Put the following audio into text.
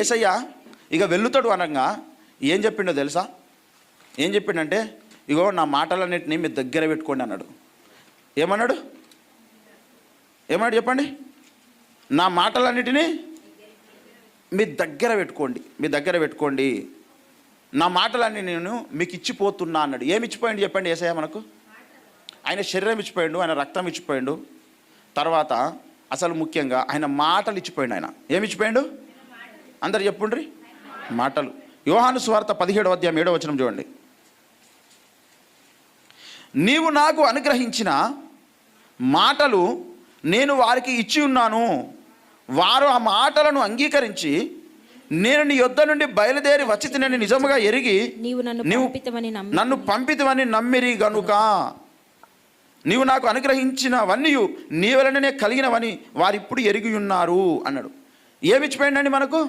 యేసయ్య ఇక వెళ్ళుతాడు అనగా ఏం చెప్పిండో తెలుసా? ఏం చెప్పిండంటే, ఇగో నా మాటలన్నింటినీ మీ దగ్గర పెట్టుకోండి అన్నాడు. ఏమన్నాడు? చెప్పండి. నా మాటలన్నిటినీ మీ దగ్గర పెట్టుకోండి, నా మాటలన్నీ నేను మీకు ఇచ్చిపోతున్నా అన్నాడు. ఏమి ఇచ్చిపోయిండు చెప్పండి యేసయ్య మనకు? ఆయన శరీరం ఇచ్చిపోయిండు, ఆయన రక్తం ఇచ్చిపోయిండు, తర్వాత అసలు ముఖ్యంగా ఆయన మాటలు ఇచ్చిపోయిండు. ఆయన ఏమి ఇచ్చిపోయిండు? అందరు చెప్పుండ్రి, మాటలు. యోహాను సువార్త 17వ అధ్యాయం 7వ వచనం చూడండి. నీవు నాకు అనుగ్రహించిన మాటలు నేను వారికి ఇచ్చి ఉన్నాను, వారు ఆ మాటలను అంగీకరించి నేను నీ యొద్ద నుండి బయలుదేరి వచ్చి తినని నిజముగా ఎరిగి నన్ను పంపితివని నమ్మిరి గనుక నీవు నాకు అనుగ్రహించినవన్నీ నీ వలననే కలిగినవని వారిప్పుడు ఎరిగి ఉన్నారు అన్నాడు. ఏమిచ్చిపోయిందండి మనకు?